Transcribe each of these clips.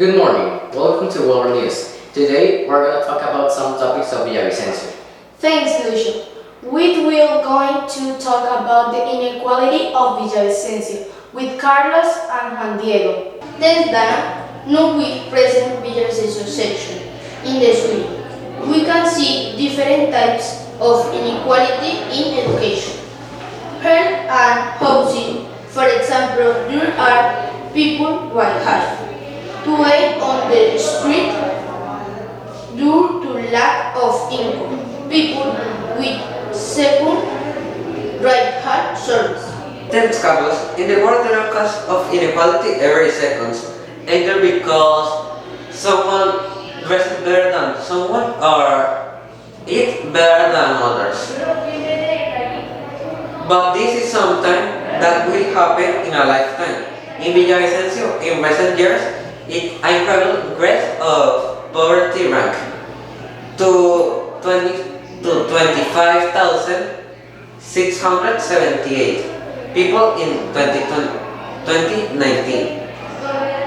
Good morning, welcome to World News. Today we're going to talk about some topics of Villavicencio. Thanks, Lucio. We will going to talk about the inequality of Villavicencio with Carlos and Juan Diego. Desde now we present Villavicencio section. In the screen, we can see different types of inequality in education. Health and housing. For example, there are people who have to wait on the street due to lack of income. People with second right heart service. Thanks, Carlos. In the world, there are causes of inequality every second, either because someone dresses better than someone or eat better than others. But this is something that will happen in a lifetime. In Villavicencio, in recent years, it incredible growth of poverty rank to 25,678 people in 2019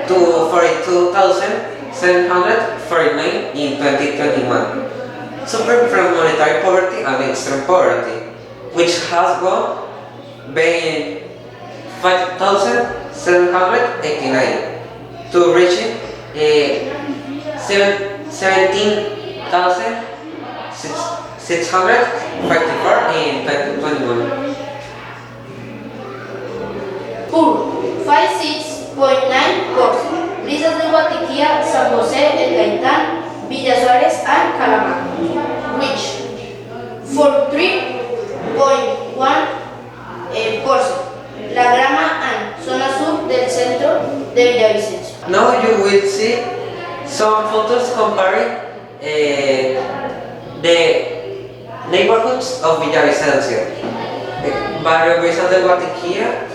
to 42,749 in 2021, suffering from monetary poverty and extreme poverty, which has gone being 5,789 to reaching 17,654 in 2021. Poor 56.9%. Brisas de Guatiquía, San José, El Gaitán, Villa Suárez and Calamar. Which 43.1%. La Grama and zona sur del centro de Villavicencio. Now you will see some photos comparing the neighborhoods of Villavicencio. Barrio Brisas de Guatiquía,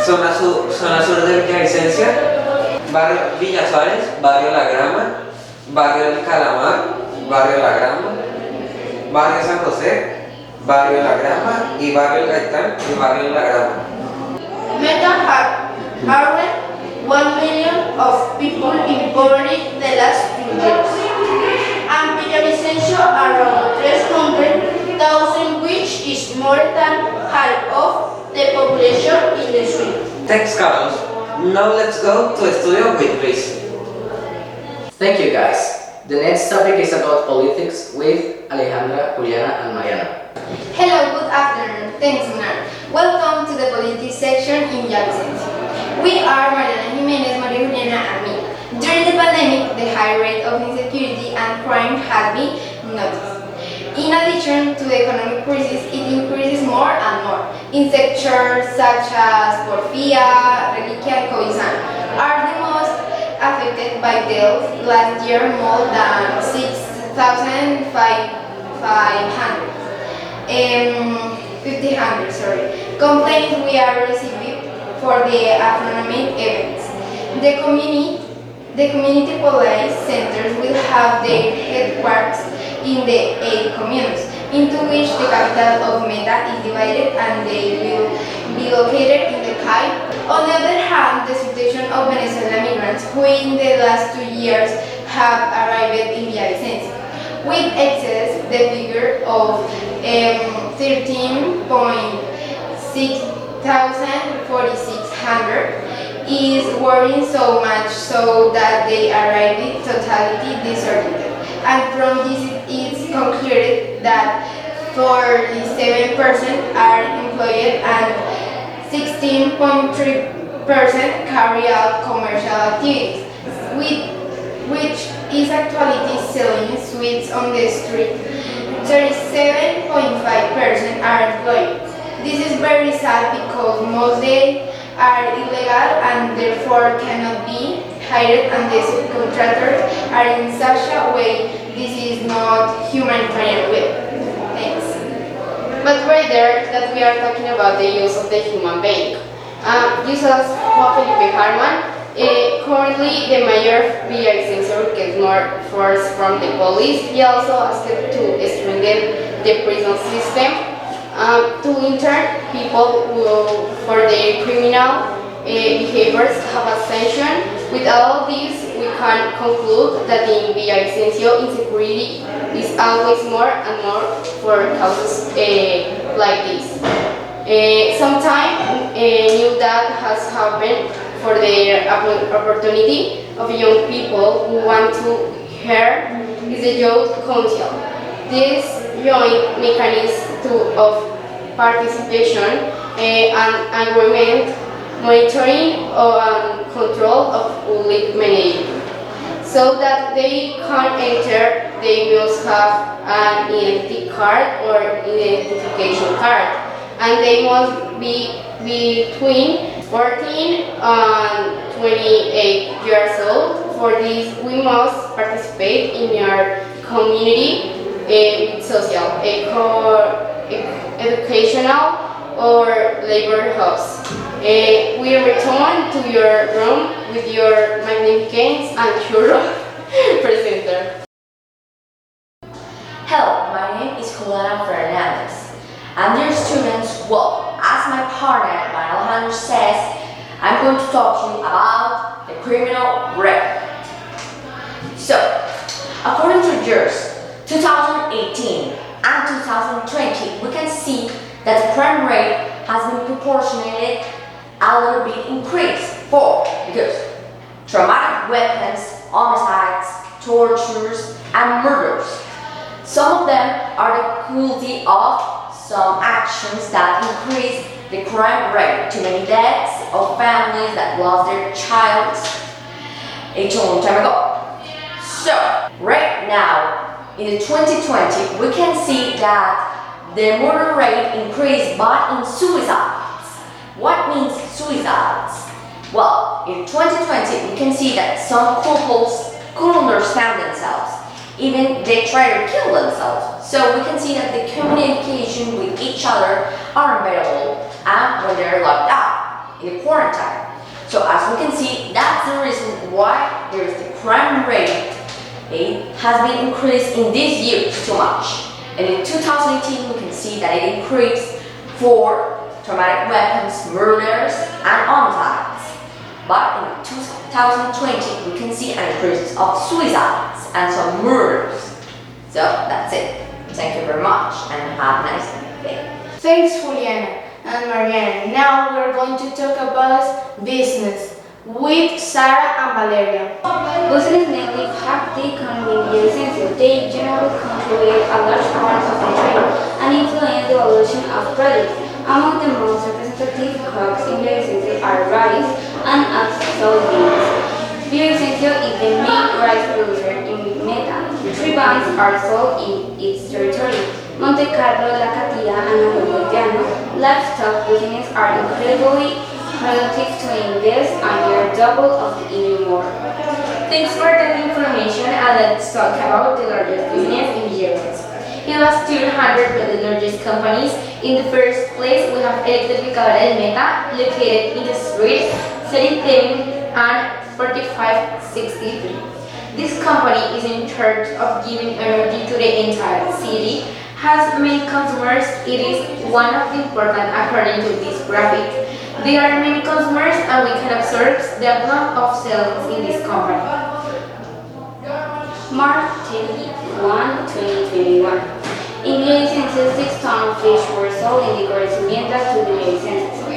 zona sur de Villavicencio, barrio Villa Suárez, barrio La Grama, barrio El Calamar, barrio La Grama, barrio San José, barrio La Grama y barrio El Gaitán y barrio La Grama. Meta had around 1 million of people in poverty the last 2 years. And Villavicencio around 300,000, which is more than half of the population in the street. Thanks, Carlos. Now let's go to the studio with Luis. Thank you guys. The next topic is about politics with Alejandra, Juliana and Mariana. Hello, good afternoon. Thanks, Munar. Welcome to the politics section in Villavicencio. We are Mariana Jimenez, Maria Juliana, and me. During the pandemic, the high rate of insecurity and crime has been noticed. In addition to the economic crisis, it increases more and more. In sectors such as porfía, reliquia, and coizán are the most affected by deaths. Last year, more than 5,500 complaints we are receiving for the aphronomic events. The community police centers will have their headquarters in the 8 communes, into which the capital of Meta is divided, and they will be located in the CAI. On the other hand, the situation of Venezuelan migrants who in the last 2 years have arrived in Villavicencio. With excess, the figure of 13,646 is worrying so much so that they arrive totally disoriented. And from this it is concluded that 47% are employed and 16.3% carry out commercial activities, which is actually selling sweets on the street. 37.5% are employed. This is very sad because most they are illegal and therefore cannot be hired, and the subcontractors are in such a way this is not humanitarian way. Thanks. But right there that we are talking about the use of the human being. Just as Juan Felipe Harman, currently the mayor of Villavicencio gets more force from the police. He also asked to strengthen the prison system to intern people who, for their criminal behaviors, have a sanction With all this, we can conclude that in Villavicencio insecurity is always more and more for causes like this. Sometimes new that has happened for the opportunity of young people who want to hear is the youth council. This joint mechanism of participation and agreement, monitoring and control of public management. So that they can enter, they must have an identity card or identification card, and they must be between 14 and 28 years old. For this, we must participate in our community with social, educational, or labor hubs. We return to your room with your magnificence and churro presenter. Hello, my name is Juliana Fernandez. And dear students, well, as my partner Alejandro says, I'm going to talk to you about the criminal rate. So, according to years 2018 and 2020, we can see that the crime rate has been proportionated a little bit increased because traumatic weapons, homicides, tortures, and murders. Some of them are the cruelty of some actions that increase the crime rate. Too many deaths of families that lost their child a long time ago. So, right now, in the 2020, we can see that the murder rate increased, but in suicides. What means suicides? Well, in 2020, we can see that some couples couldn't understand themselves. Even they try to kill themselves. So we can see that the communication with each other are unavailable and when they're locked out in the quarantine. So as we can see, that's the reason why there is the crime rate has been increased in these years too much. And in 2018, we can see that it increased for traumatic weapons, murders, and homicides. But in 2020, we can see an increase of suicides and some murders. So that's it. Thank you very much and have a nice day. Thanks, Juliana and Mariana. Now we're going to talk about business with Sarah and Valeria. Business mainly have the economy in Villavicencio. They generally control a large part of the trade and influence the evolution of products. Among the most representative crops in Villavicencio are rice and soybeans. Villavicencio is the main rice producer in Meta. 3 banks are sold in its territory: Monte Carlo, La Catilla, and Llano. Livestock business are incredibly productive to invest and you're double of even more. Thanks for that information, and let's talk about the largest business in Villavicencio. It has 200 of the largest companies. In the first place, we have Educadora Meta, located in the street 37 and 4563. This company is in charge of giving energy to the entire city, has many consumers. It is one of the important according to this graphic. There are many consumers and we can observe the amount of sales in this company. March 31, 2021. In Villavicencio, 6 tons of fish were sold in the correspondiente to the Villavicencio.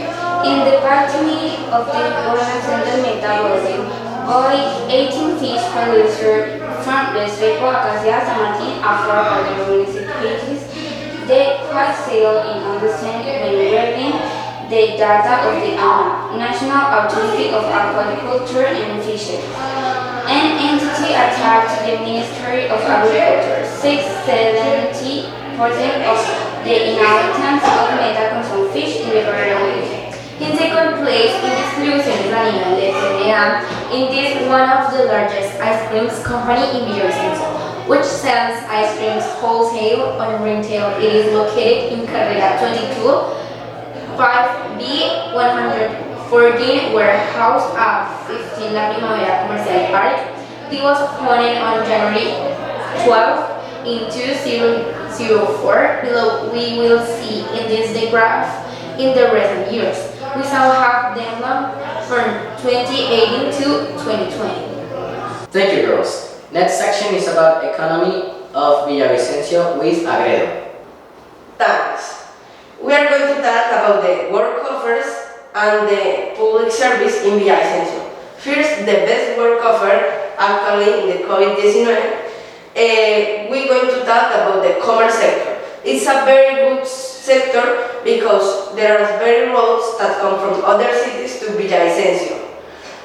In the proximity of the Gobernación del Meta building, only 18 fish producers from Restrepo, Acacia, San Martin, Afro, other municipalities, they quite sale in understand when reading the data of the National Authority of Aquaculture and Fisheries. An entity attached to the Ministry of Agriculture. 70% of the inhabitants of Meta consume fish in the variety. In second place, in distribuciones a nivel de CDA, it is one of the largest ice creams company in Villavicencio, which sells ice creams wholesale and retail. It is located in Carrera 22, 5B 114, warehouse at 15 La Primavera Comercial Park. It was founded on January 12 in 2004. Below we will see in this graph in the recent years. We shall have developed from 2018 to 2020. Thank you, girls. Next section is about economy of Villavicencio with Agredo. Thanks. We are going to talk about the work offers and the public service in Villavicencio. First, the best work offer actually in the COVID-19. We're going to talk about the commerce sector. It's a very good sector because there are very roads that come from other cities to Villavicencio.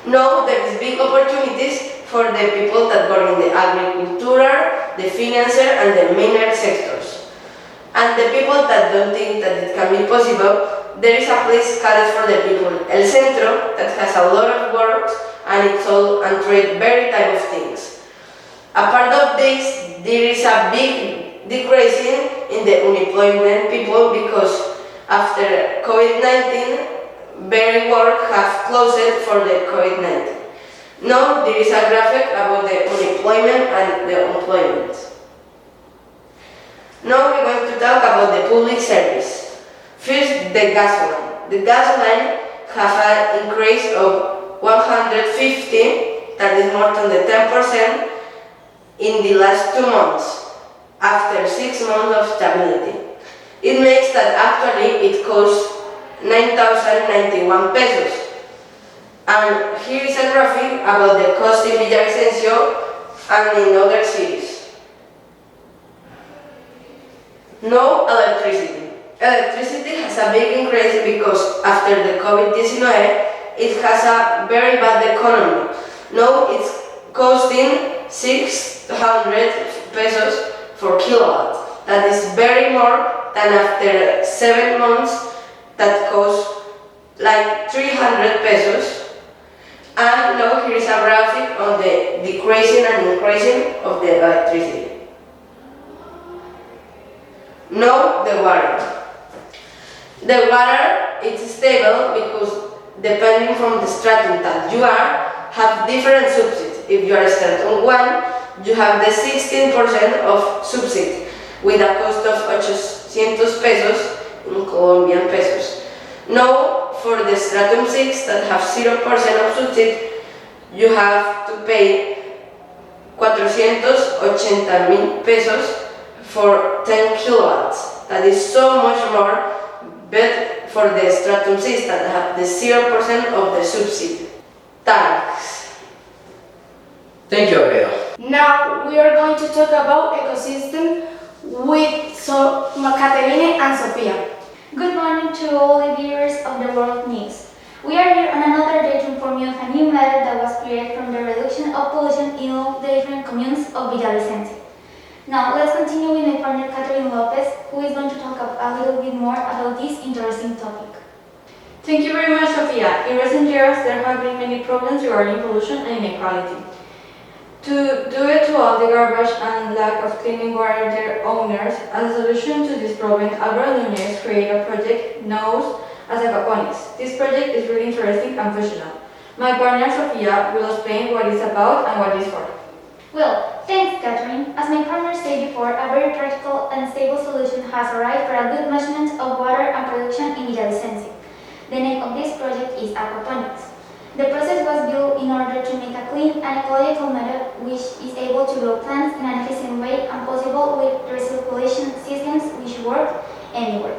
Now there is big opportunities for the people that work in the agricultural, the financial and the mineral sectors. And the people that don't think that it can be possible, there is a place called for the people, El Centro, that has a lot of work and it's all and trade very type of things. Apart of this, there is a big decreasing in the unemployment people because after COVID-19, very work have closed for the COVID-19. Now there is a graphic about the unemployment and the employment. Now we're going to talk about the public service. First, the gasoline. The gasoline has an increase of 150, that is more than the 10%, in the last 2 months, after 6 months of stability. It makes that actually it costs 9,091 pesos. And here is a graphic about the cost in Villavicencio and in other cities. No electricity. Electricity has a big increase because after the COVID-19, it has a very bad economy. Now it's costing 600 pesos for kilowatt. That is very more than after 7 months that cost like 300 pesos. And now here is a graphic on the decreasing and increasing of the electricity. Now the water. The water is stable because depending from the stratum that you are, have different subsidies. If you are stratum 1, you have the 16% of subsidy with a cost of 800 pesos in Colombian pesos. Now for the stratum 6 that have 0% of subsidy, you have to pay 480,000 pesos for 10 kilowatts. That is so much more, but for the stratum 6 that have the 0% of the subsidy. Thanks. Thank you, Agredo. Now we are going to talk about ecosystem with Caterine and Sofia. Good morning to all the viewers of the World News. We are here on another day to inform you of a new method that was created from the reduction of pollution in all the different communes of Villavicencio. Now let's continue with my partner Catherine Lopez, who is going to talk a little bit more about this interesting topic. Thank you very much, Sofia. In recent years, there have been many problems regarding pollution and inequality. Due to all the garbage and lack of clean water their owners, as a solution to this problem, Álvaro Núñez created a project known as aquaponics. This project is really interesting and functional. My partner Sofia will explain what it's about and what it's for. Well, thanks, Catherine. As my partner said before, a very practical and stable solution has arrived for a good measurement of water and production in Villavicencio. The name of this project is aquaponics. The process was built in order to make a clean and ecological method which is able to grow plants in an efficient way and possible with recirculation systems which work anywhere,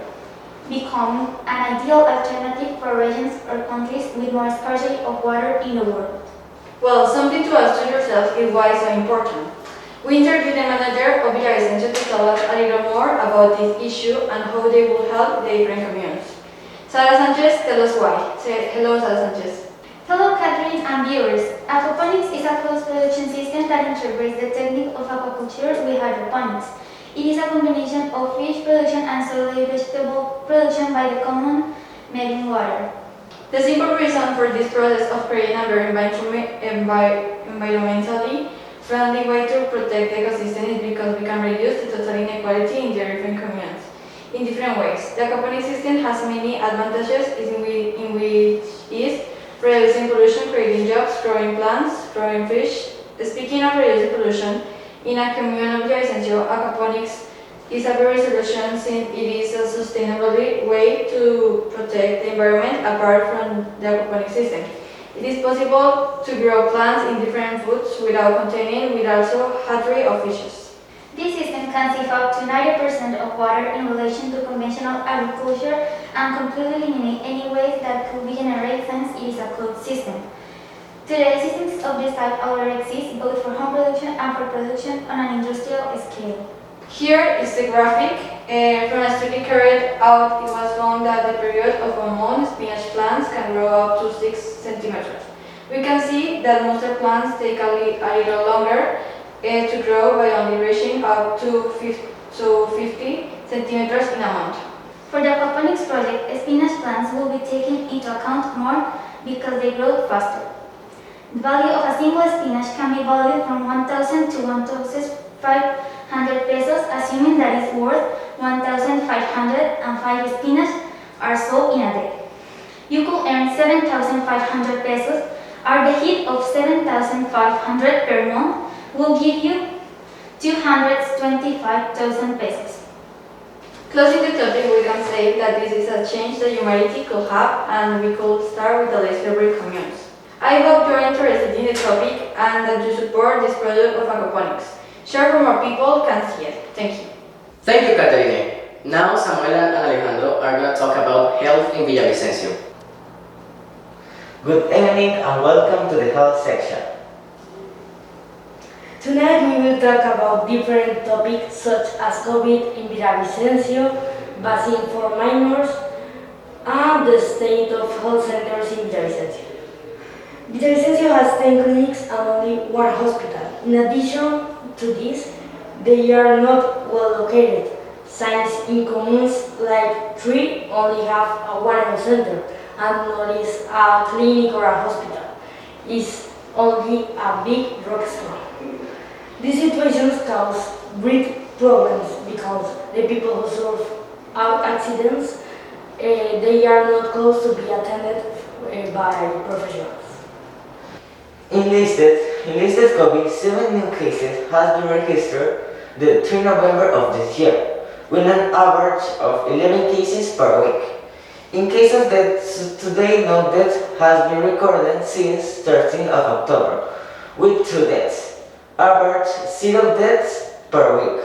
becoming an ideal alternative for regions or countries with more scarcity of water in the world. Well, something to ask to yourself is why it's so important. We interviewed the manager of Villavicencio to tell us a little more about this issue and how they will help the different communities. Sara Sanchez, tell us why. Say hello, Sara Sanchez. Hello, Catherine and viewers. Aquaponics is a closed production system that integrates the technique of aquaculture with hydroponics. It is a combination of fish production and solely vegetable production by the common meeting water. The simple reason for this process of creating a very environmentally friendly way to protect the ecosystem is because we can reduce the total inequality in the different communities in different ways. The aquaponics system has many advantages in which is reducing pollution, creating jobs, growing plants, growing fish. Speaking of reducing pollution, in a commune of Villavicencio, aquaponics is a very solution since it is a sustainable way to protect the environment apart from the aquaponics system. It is possible to grow plants in different foods without containing with also hatchery of fishes. This system can save up to 90% of water in relation to conventional agriculture and completely eliminate any waste that could be generated since it is a closed system. Today, systems of this type already exist both for home production and for production on an industrial scale. Here is the graphic. From a study carried out, it was found that the period of hormone spinach plants can grow up to 6 centimeters. We can see that monster plants take a little longer to grow by only reaching up to 50 centimeters in a month. For the aquaponics project, spinach plants will be taken into account more because they grow faster. The value of a single spinach can be valued from 1,000 to 1,500 pesos, assuming that it's worth 1,505 spinach are sold in a day. You could earn 7,500 pesos, or the hit of 7,500 per month will give you 225,000 pesos. Closing the topic, we can say that this is a change that humanity could have, and we could start with the less favorite communes. I hope you are interested in the topic and that you support this project of aquaponics. Share for more people can see it. Thank you. Thank you, Caterine. Now Samuela and Alejandro are going to talk about health in Villavicencio. Good evening and welcome to the health section. Tonight we will talk about different topics such as COVID in Villavicencio, vaccine for minors, and the state of health centers in Villavicencio. Villavicencio has 10 clinics and only one hospital. In addition to this, they are not well located, since in communes like 3 only have one health center and not is a clinic or a hospital. It's only a big drugstore. These situations cause great problems because the people who suffer accidents, they are not close to be attended by professionals. Enlisted COVID, 7 new cases has been registered the 3 November of this year, with an average of 11 cases per week. In case of deaths, today no death has been recorded since 13th of October, with 2 deaths. Average 0 deaths per week.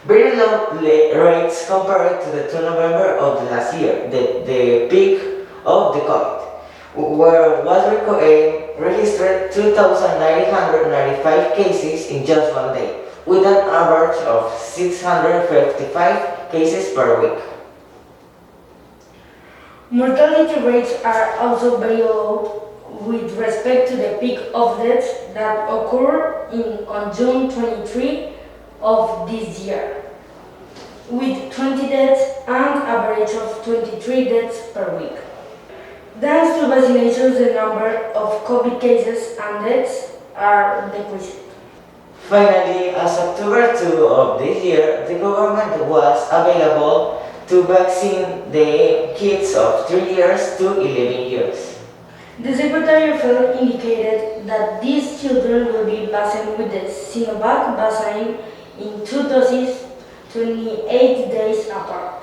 Very low rates compared to the 2 November of the last year, the peak of the COVID, where was registered 2,995 cases in just 1 day, with an average of 655 cases per week. Mortality rates are also very low with respect to the peak of deaths that occurred on June 23 of this year, with 20 deaths and average of 23 deaths per week. Thanks to vaccinations, the number of COVID cases and deaths are decreasing. Finally, as October 2 of this year, the government was available to vaccine the kids of 3 years to 11 years. The Secretary of Health indicated that these children will be vaccinated with the Sinovac vaccine in 2 doses 28 days apart.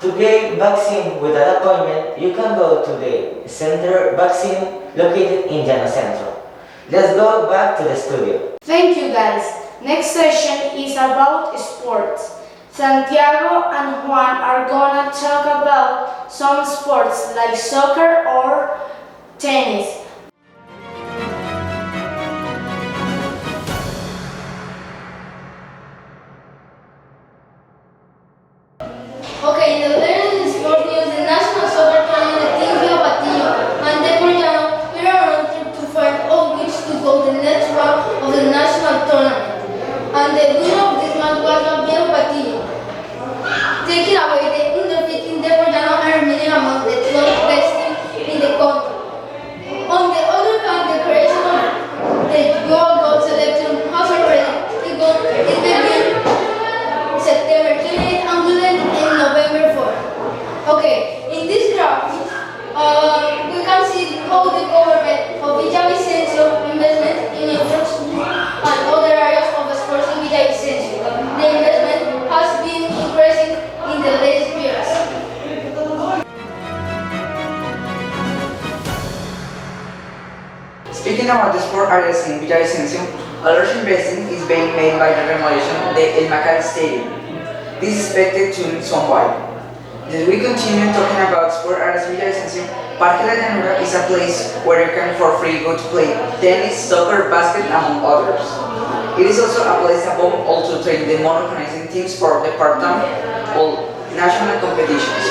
To get vaccine without appointment, you can go to the center vaccine located in Llano Centro. Let's go back to the studio. Thank you guys. Next session is about sports. Santiago and Juan are gonna talk about some sports like soccer or tennis. Okay, in the latest sport news, the national soccer tournament team Rio Patillo and the Coreano we are on trip to find out which to go the next round of the national tournament. And the winner of this match was Rio Patillo, taking away the undefeated the Coreano and remaining among the 12 best teams in the country. On the other hand, the creation of the goal selection has already begun. It began September 28th and will end in November 4th. Okay, in this graphic, we can see how the government of Villavicencio investment in infrastructure and other areas of sports in Villavicencio. The investment has been increasing in the about the sport areas in Villavicencio, a large investment is being made by the demolition of the El Macari Stadium. This is expected to need some while. As we continue talking about sport areas in Villavicencio, Parque La Llanura is a place where you can for free go to play tennis, soccer, basket, among others. It is also a place above all to train the more organizing teams for the part-time or national competitions.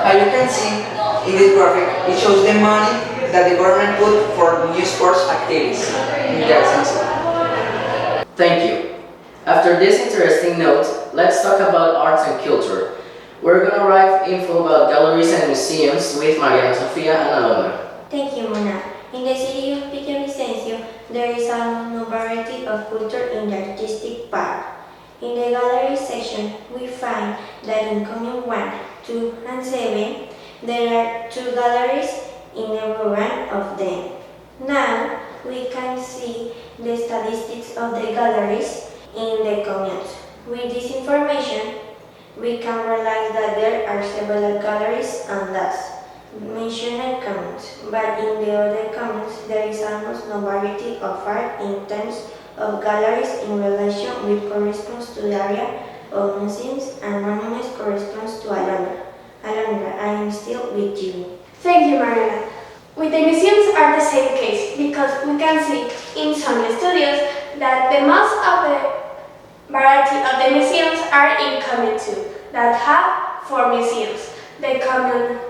As you can see in this graphic, it shows the money that the government put for new sports activities in Villavicencio. Thank you. After this interesting note, let's talk about arts and culture. We're gonna arrive info about galleries and museums with Mariana Sofia and Alondra. Thank you, Mona. In the city of Villavicencio, there is a no variety of culture in the artistic part. In the gallery section, we find that in Commune 1, 2, and 7, there are 2 galleries in every one of them. Now, we can see the statistics of the galleries in the communes. With this information, we can realize that there are several galleries and thus mentioned communes, but in the other communes there is almost no variety of art in terms of galleries in relation with corresponds to the area of museums and monuments corresponds to Alondra. Alondra, I am still with you. Thank you, Mariana. With the museums are the same case because we can see in some studios that the most of the variety of the museums are in Commune 2 that have 4 museums. The Commune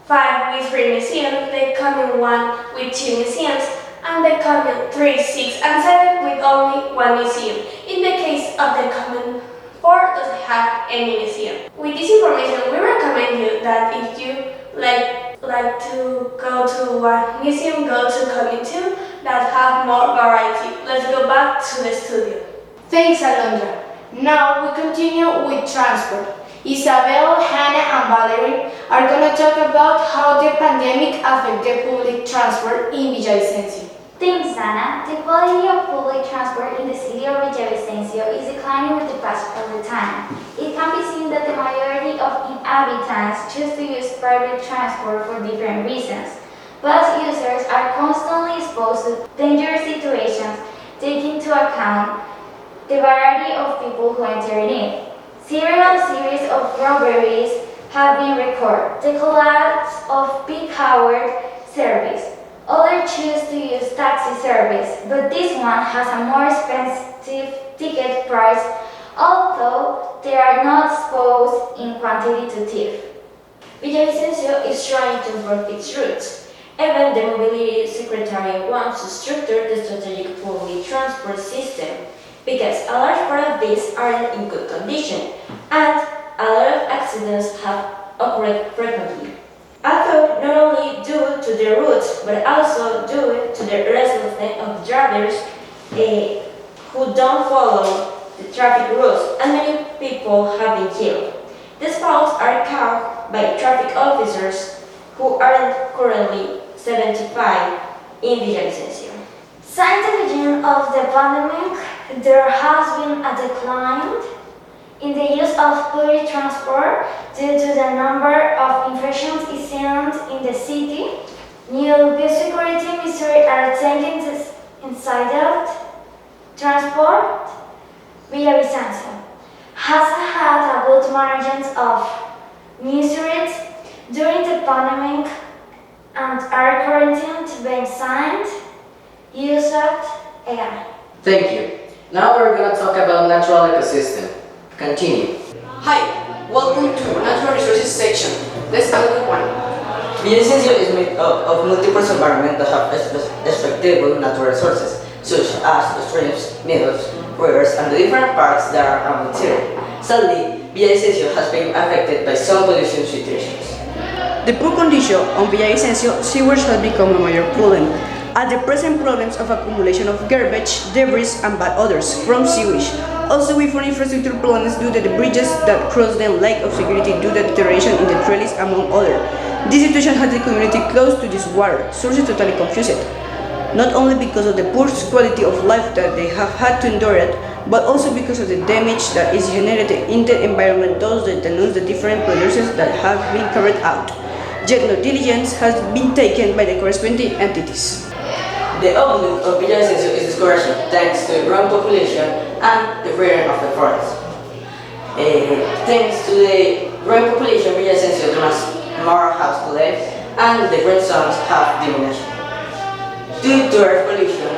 5 with 3 museums, the Commune 1 with 2 museums, and the Commune 3, 6, and 7 with only 1 museum. In the case of the Commune 4 doesn't have any museum. With this information, we recommend you that if you like to go to one museum, go to Commune 2 that have more variety. Let's go back to the studio. Thanks, Alondra. Now we continue with transport. Isabel, Hannah, and Valerie are going to talk about how the pandemic affected public transport in Villavicencio. Thanks, Anna. The quality of public transport in the city of Villavicencio is declining with the passage of the time. It can be seen that the majority of inhabitants choose to use private transport for different reasons. Bus users are constantly exposed to dangerous situations, taking into account the variety of people who enter in it. Several series of robberies have been recorded. The collapse of peak-hour service. Others choose to use taxi service, but this one has a more expensive ticket price, although they are not exposed in quantity to thief. Villavicencio is trying to improve its routes. Even the Mobility Secretary wants to structure the strategic public transport system, because a large part of these aren't in good condition, and a lot of accidents have occurred frequently. Although not only due to the routes, but also due to the restlessness of drivers who don't follow the traffic rules, and many people have been killed. These faults are caused by traffic officers who aren't currently 75 in Villavicencio. Since the beginning of the pandemic, there has been a decline in the use of public transport due to the number of infections is seen in the city. New biosecurity measures are taken to inside transport. Villavicencio has had a good management of measures during the pandemic and are currently being signed, used again. Thank you. Now we're gonna talk about natural ecosystem. Continue. Hi, welcome to Natural Resources section. Let's start with one. Villavicencio is made up of multiple environments that have expectable natural resources, such as streams, meadows, rivers, and the different parks that are around it. Sadly, Villavicencio has been affected by some pollution situations. The poor condition on Villavicencio sewers has become a major problem. At the present problems of accumulation of garbage, debris, and bad odors from sewage. Also, we found infrastructure problems due to the bridges that cross the lack of security due to deterioration in the trellis, among others. This situation has the community close to this water source is totally confused. Not only because of the poor quality of life that they have had to endure it, but also because of the damage that is generated in the environment, thus that denounce the different producers that have been carried out. yet no diligence has been taken by the corresponding entities. The outlook of Villavicencio is discouraging thanks to the growing population and the freedom of the forest. Thanks to the growing population, Villavicencio demands more house to live and the green zones have diminished. Due to air pollution,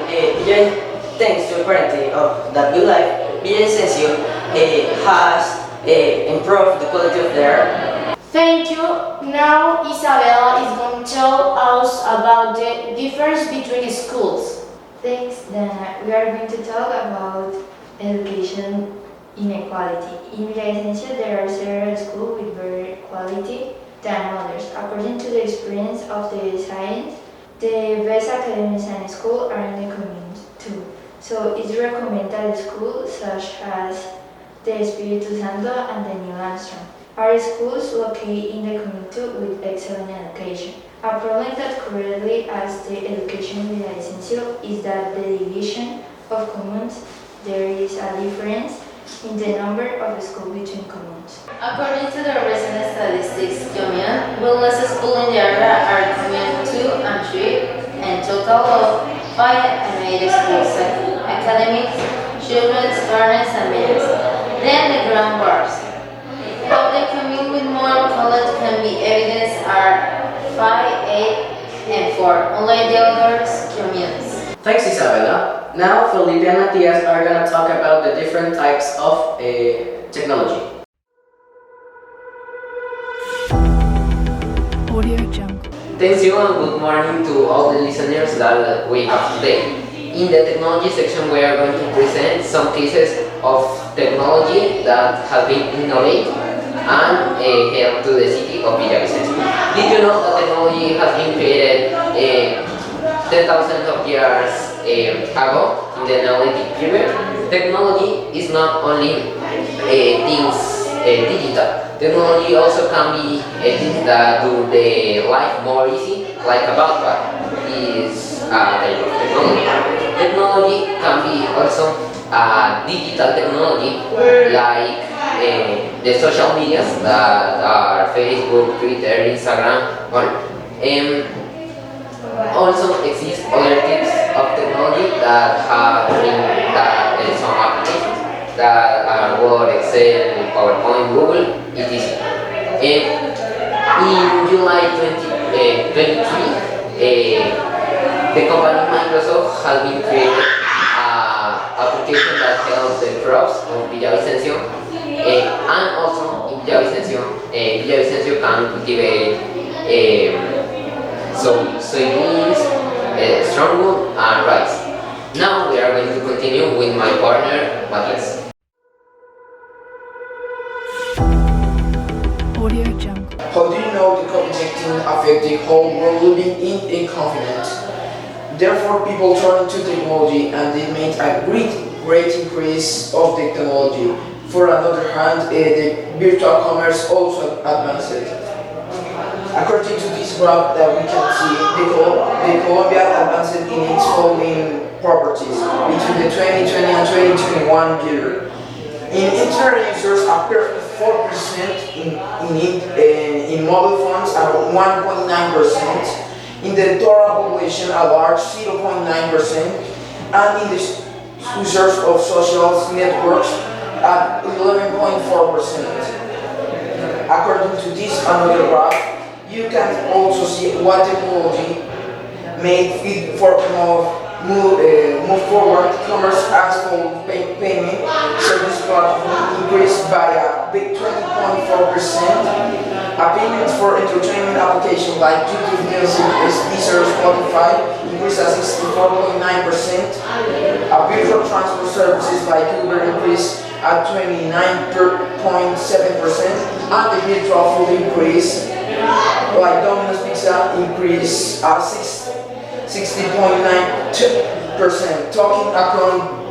thanks to the quality of that good life, Villavicencio has improved the quality of the air. Thank you. Now Isabella is going to tell us about the difference between schools. Thanks, Dana. We are going to talk about education inequality. In Villavicencio, there are several schools with better quality than others. According to the experience of the science, the best academies and schools are in the community too. So it's recommended schools such as the Espíritu, Santo and the New Armstrong are schools located in the community with excellent education. A problem that currently has the education in Villavicencio is that the division of communes, there is a difference in the number of schools between communes. According to the recent statistics, commune with less schools in the area are commune 2 and 3, and total of 5 and 8 schools, academics, children's, gardens, and meetings. Then the ground bars. How the commune with more college can be evidenced are 5, 8, and 4, unlike the other communes. Thanks, Isabella. Now, Felipe and Matias are going to talk about the different types of technology. Thanks you and good morning to all the listeners that we have today. In the technology section we are going to present some cases of technology that have been innovated and helped to the city of Villavicencio. Did you know that technology has been created 10,000 of years ago in the Neolithic period? Technology is not only things digital. Technology also can be things that do the life more easy, like a backpack is a type of technology. Technology can be also digital technology, like the social medias that are Facebook, Twitter, Instagram, also exist other types of technology that have some applications that are Word, Excel, PowerPoint, Google, etc. In July 2023, the company Microsoft has been created an application that helps the crops of Villavicencio, and also in Villavicencio can cultivate soybeans, sorghum, and rice. Now we are going to continue with my partner Matias. How do you know the COVID-19 affect the whole world living in a confinement? Therefore, people turn to technology and they made a great increase of the technology. For another hand, the virtual commerce also advanced. According to this graph that we can see, the Colombia advanced in its following properties between the 2020 and 2021 year. In internet users appear 4% in mobile phones and 1.9%, in the total population a large 0.9%, and in the users of social networks at 11.4%. According to this another graph, you can also see what technology made it for move forward. Commerce as for payment service platform increased by a big 20.4%. Payments for entertainment applications like YouTube Music, Deezer, Spotify increased at 64.9%. Virtual transfer services like Uber increased at 29.7%, and the virtual food increase like Domino's Pizza increased at 60.9%. Talking about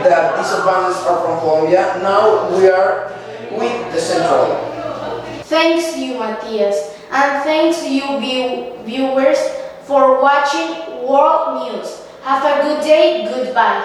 the disadvantages are from Colombia, now we are with the Central. Thanks you, Matias, and thanks you viewers for watching World News. Have a good day, goodbye.